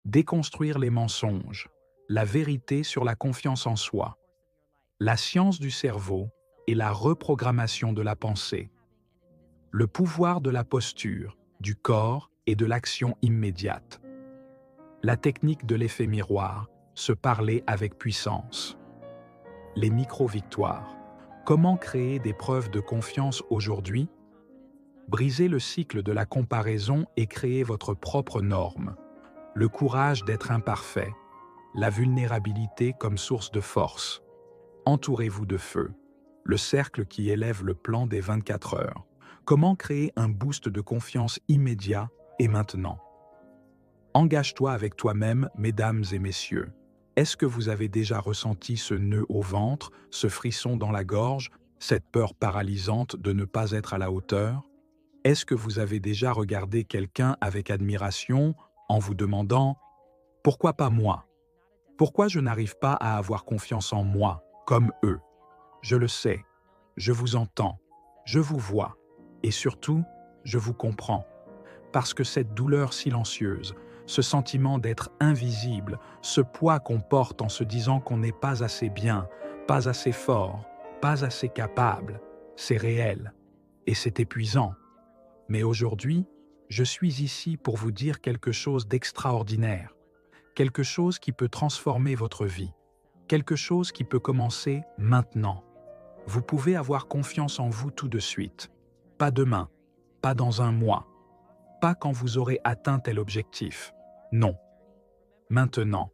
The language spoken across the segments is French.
Déconstruire les mensonges, la vérité sur la confiance en soi, la science du cerveau et la reprogrammation de la pensée, le pouvoir de la posture, du corps et de l'action immédiate, la technique de l'effet miroir, se parler avec puissance, les micro-victoires, comment créer des preuves de confiance aujourd'hui, briser le cycle de la comparaison et créer votre propre norme, le courage d'être imparfait, la vulnérabilité comme source de force. Entourez-vous de feu, le cercle qui élève le plan des 24 heures. Comment créer un boost de confiance immédiat et maintenant? Engage-toi avec toi-même, mesdames et messieurs. Est-ce que vous avez déjà ressenti ce nœud au ventre, ce frisson dans la gorge, cette peur paralysante de ne pas être à la hauteur? Est-ce que vous avez déjà regardé quelqu'un avec admiration en vous demandant « Pourquoi pas moi? Pourquoi je n'arrive pas à avoir confiance en moi, comme eux? Je le sais, je vous entends, je vous vois, et surtout, je vous comprends. Parce que cette douleur silencieuse, ce sentiment d'être invisible, ce poids qu'on porte en se disant qu'on n'est pas assez bien, pas assez fort, pas assez capable, c'est réel, et c'est épuisant. Mais aujourd'hui, je suis ici pour vous dire quelque chose d'extraordinaire, quelque chose qui peut transformer votre vie, quelque chose qui peut commencer maintenant. Vous pouvez avoir confiance en vous tout de suite, pas demain, pas dans un mois, pas quand vous aurez atteint tel objectif. Non, maintenant.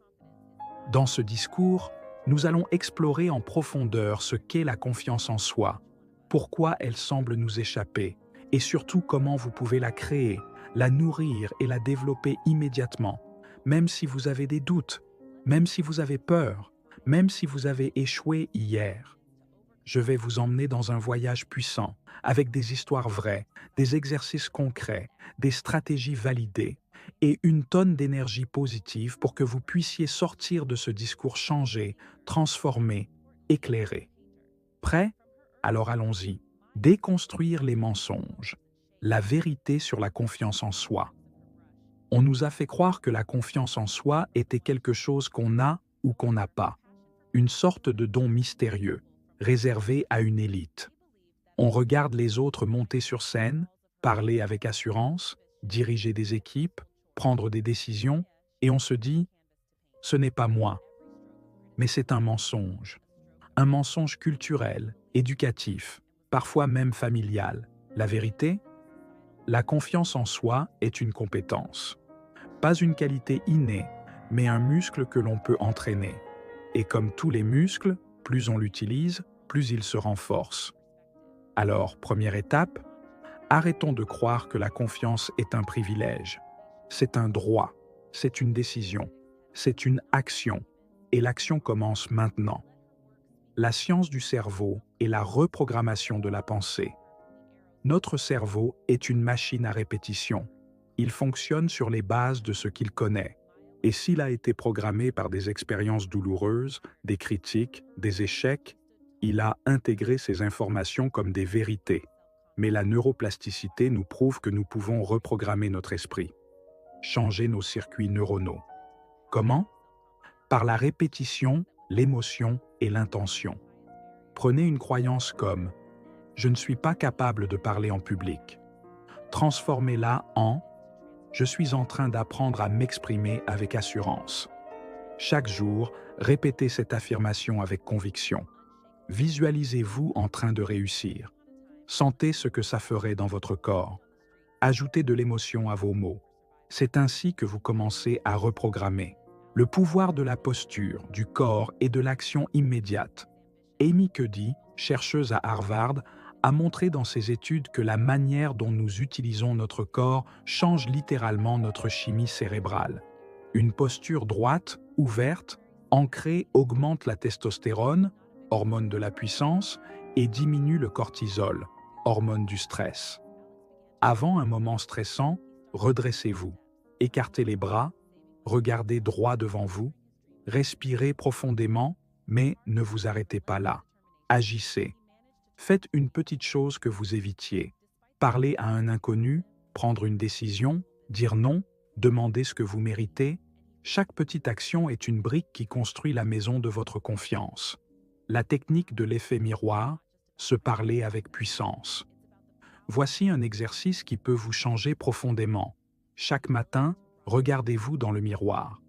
Dans ce discours, nous allons explorer en profondeur ce qu'est la confiance en soi, pourquoi elle semble nous échapper, et surtout comment vous pouvez la créer, la nourrir et la développer immédiatement, même si vous avez des doutes, même si vous avez peur, même si vous avez échoué hier. Je vais vous emmener dans un voyage puissant, avec des histoires vraies, des exercices concrets, des stratégies validées et une tonne d'énergie positive pour que vous puissiez sortir de ce discours changé, transformé, éclairé. Prêt? Alors allons-y. Déconstruire les mensonges. La vérité sur la confiance en soi. On nous a fait croire que la confiance en soi était quelque chose qu'on a ou qu'on n'a pas. Une sorte de don mystérieux, réservé à une élite. On regarde les autres monter sur scène, parler avec assurance, diriger des équipes, prendre des décisions, et on se dit « ce n'est pas moi ». Mais c'est un mensonge culturel, éducatif, parfois même familial. La vérité? La confiance en soi est une compétence. Pas une qualité innée, mais un muscle que l'on peut entraîner. Et comme tous les muscles, plus on l'utilise, plus il se renforce. Alors, première étape, arrêtons de croire que la confiance est un privilège. C'est un droit, c'est une décision, c'est une action, et l'action commence maintenant. La science du cerveau et la reprogrammation de la pensée. Notre cerveau est une machine à répétition. Il fonctionne sur les bases de ce qu'il connaît. Et s'il a été programmé par des expériences douloureuses, des critiques, des échecs, il a intégré ces informations comme des vérités. Mais la neuroplasticité nous prouve que nous pouvons reprogrammer notre esprit, changer nos circuits neuronaux. Comment? Par la répétition, l'émotion et l'intention. Prenez une croyance comme « je ne suis pas capable de parler en public ». Transformez-la en « je suis en train d'apprendre à m'exprimer avec assurance ». Chaque jour, répétez cette affirmation avec conviction. Visualisez-vous en train de réussir. Sentez ce que ça ferait dans votre corps. Ajoutez de l'émotion à vos mots. C'est ainsi que vous commencez à reprogrammer. Le pouvoir de la posture, du corps et de l'action immédiate. Amy Cuddy, chercheuse à Harvard, a montré dans ses études que la manière dont nous utilisons notre corps change littéralement notre chimie cérébrale. Une posture droite, ouverte, ancrée augmente la testostérone, hormone de la puissance, et diminue le cortisol, hormone du stress. Avant un moment stressant, redressez-vous. Écartez les bras, regardez droit devant vous, respirez profondément, mais ne vous arrêtez pas là. Agissez. Faites une petite chose que vous évitiez. Parler à un inconnu, prendre une décision, dire non, demander ce que vous méritez. Chaque petite action est une brique qui construit la maison de votre confiance. La technique de l'effet miroir, se parler avec puissance. Voici un exercice qui peut vous changer profondément. Chaque matin, regardez-vous dans le miroir.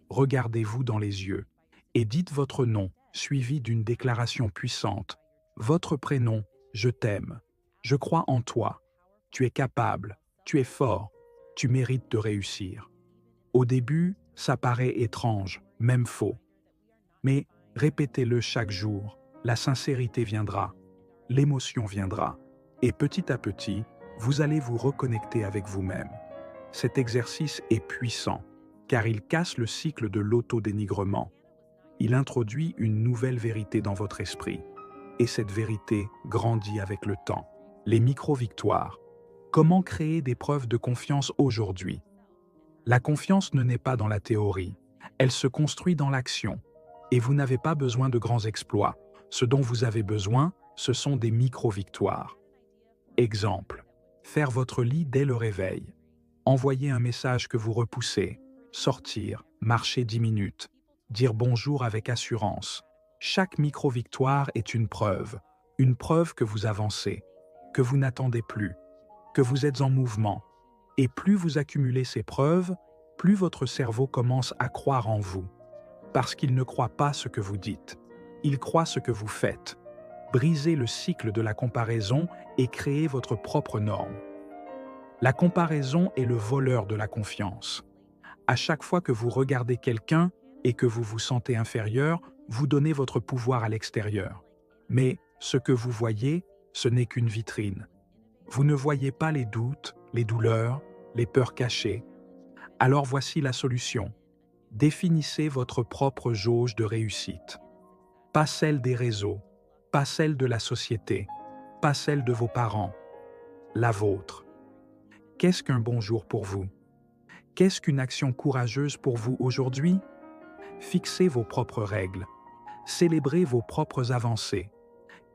Regardez-vous dans les yeux et dites votre nom, suivi d'une déclaration puissante. Votre prénom, je t'aime. Je crois en toi. Tu es capable. Tu es fort. Tu mérites de réussir. Au début, ça paraît étrange, même faux. Mais répétez-le chaque jour. La sincérité viendra. L'émotion viendra. Et petit à petit, vous allez vous reconnecter avec vous-même. Cet exercice est puissant, car il casse le cycle de l'autodénigrement. Il introduit une nouvelle vérité dans votre esprit. Et cette vérité grandit avec le temps. Les micro-victoires. Comment créer des preuves de confiance aujourd'hui? La confiance ne naît pas dans la théorie. Elle se construit dans l'action. Et vous n'avez pas besoin de grands exploits. Ce dont vous avez besoin, ce sont des micro-victoires. Exemple. Faire votre lit dès le réveil. Envoyer un message que vous repoussez. Sortir, marcher 10 minutes. Dire bonjour avec assurance. Chaque micro-victoire est une preuve que vous avancez, que vous n'attendez plus, que vous êtes en mouvement. Et plus vous accumulez ces preuves, plus votre cerveau commence à croire en vous. Parce qu'il ne croit pas ce que vous dites, il croit ce que vous faites. Brisez le cycle de la comparaison et créez votre propre norme. La comparaison est le voleur de la confiance. À chaque fois que vous regardez quelqu'un et que vous vous sentez inférieur, vous donnez votre pouvoir à l'extérieur. Mais ce que vous voyez, ce n'est qu'une vitrine. Vous ne voyez pas les doutes, les douleurs, les peurs cachées. Alors voici la solution. Définissez votre propre jauge de réussite. Pas celle des réseaux, pas celle de la société, pas celle de vos parents. La vôtre. Qu'est-ce qu'un bon jour pour vous? Qu'est-ce qu'une action courageuse pour vous aujourd'hui? Fixez vos propres règles. Célébrez vos propres avancées.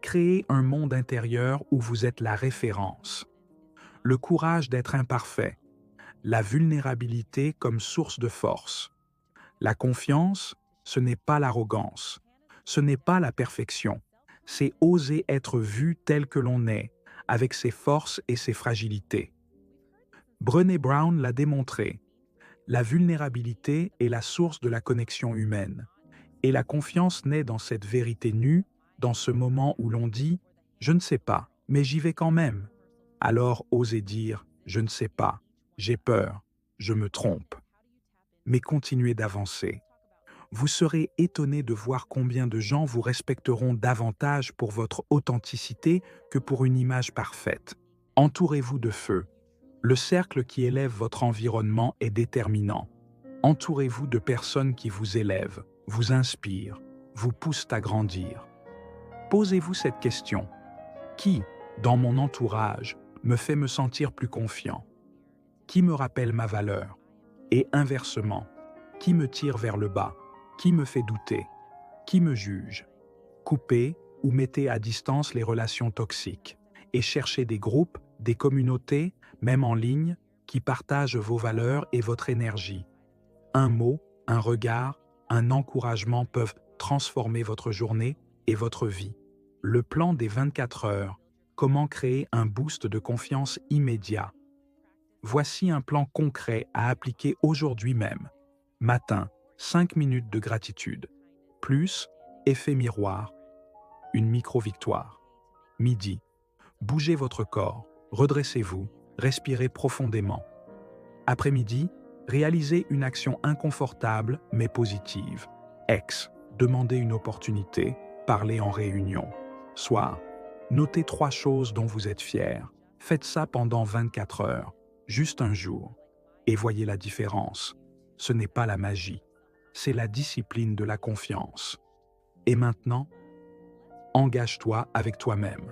Créez un monde intérieur où vous êtes la référence. Le courage d'être imparfait. La vulnérabilité comme source de force. La confiance, ce n'est pas l'arrogance. Ce n'est pas la perfection. C'est oser être vu tel que l'on est, avec ses forces et ses fragilités. Brené Brown l'a démontré. La vulnérabilité est la source de la connexion humaine. Et la confiance naît dans cette vérité nue, dans ce moment où l'on dit « je ne sais pas, mais j'y vais quand même ». Alors osez dire « je ne sais pas, j'ai peur, je me trompe ». Mais continuez d'avancer. Vous serez étonné de voir combien de gens vous respecteront davantage pour votre authenticité que pour une image parfaite. Entourez-vous de feu. Le cercle qui élève votre environnement est déterminant. Entourez-vous de personnes qui vous élèvent, vous inspirent, vous poussent à grandir. Posez-vous cette question. Qui, dans mon entourage, me fait me sentir plus confiant? Qui me rappelle ma valeur? Et inversement, qui me tire vers le bas? Qui me fait douter? Qui me juge? Coupez ou mettez à distance les relations toxiques et cherchez des groupes, des communautés, même en ligne, qui partagent vos valeurs et votre énergie. Un mot, un regard, un encouragement peuvent transformer votre journée et votre vie. Le plan des 24 heures. Comment créer un boost de confiance immédiat? Voici un plan concret à appliquer aujourd'hui même. Matin, 5 minutes de gratitude. Plus, effet miroir. Une micro-victoire. Midi, bougez votre corps, redressez-vous, respirez profondément. Après-midi, réalisez une action inconfortable mais positive. Demandez une opportunité, parlez en réunion. Soir, notez 3 choses dont vous êtes fier. Faites ça pendant 24 heures, juste un jour. Et voyez la différence. Ce n'est pas la magie, c'est la discipline de la confiance. Et maintenant, engage-toi avec toi-même.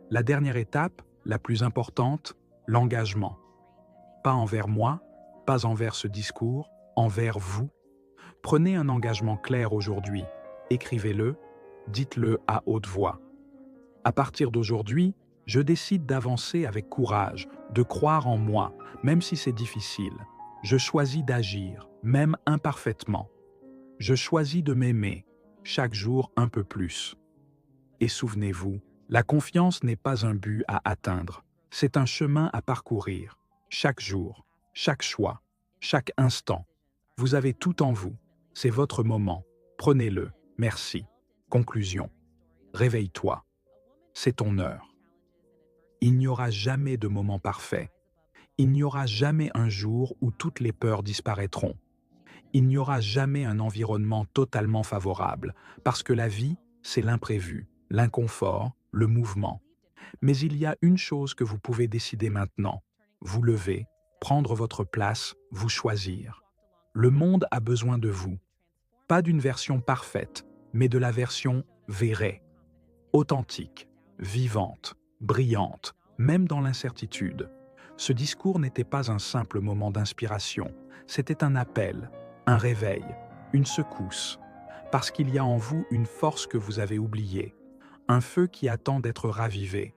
La dernière étape, la plus importante, l'engagement. Pas envers moi, pas envers ce discours, envers vous. Prenez un engagement clair aujourd'hui, écrivez-le, dites-le à haute voix. À partir d'aujourd'hui, je décide d'avancer avec courage, de croire en moi, même si c'est difficile. Je choisis d'agir. même imparfaitement. Je choisis de m'aimer, chaque jour un peu plus. Et souvenez-vous, la confiance n'est pas un but à atteindre, c'est un chemin à parcourir. Chaque jour, chaque choix, chaque instant. Vous avez tout en vous, c'est votre moment. Prenez-le, merci. Conclusion. Réveille-toi, c'est ton heure. Il n'y aura jamais de moment parfait. Il n'y aura jamais un jour où toutes les peurs disparaîtront. Il n'y aura jamais un environnement totalement favorable, parce que la vie, c'est l'imprévu, l'inconfort, le mouvement. Mais il y a une chose que vous pouvez décider maintenant. Vous lever, prendre votre place, vous choisir. Le monde a besoin de vous. Pas d'une version parfaite, mais de la version vraie, authentique, vivante, brillante, même dans l'incertitude. Ce discours n'était pas un simple moment d'inspiration, c'était un appel, un réveil, une secousse, parce qu'il y a en vous une force que vous avez oubliée, un feu qui attend d'être ravivé,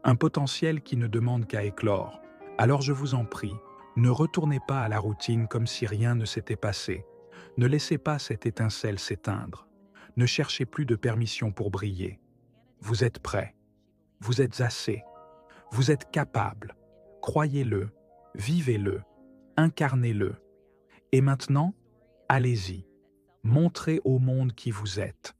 un potentiel qui ne demande qu'à éclore. Alors je vous en prie, ne retournez pas à la routine comme si rien ne s'était passé. Ne laissez pas cette étincelle s'éteindre. Ne cherchez plus de permission pour briller. Vous êtes prêt. Vous êtes assez. Vous êtes capable. Croyez-le, vivez-le, incarnez-le. Et maintenant, allez-y. Montrez au monde qui vous êtes.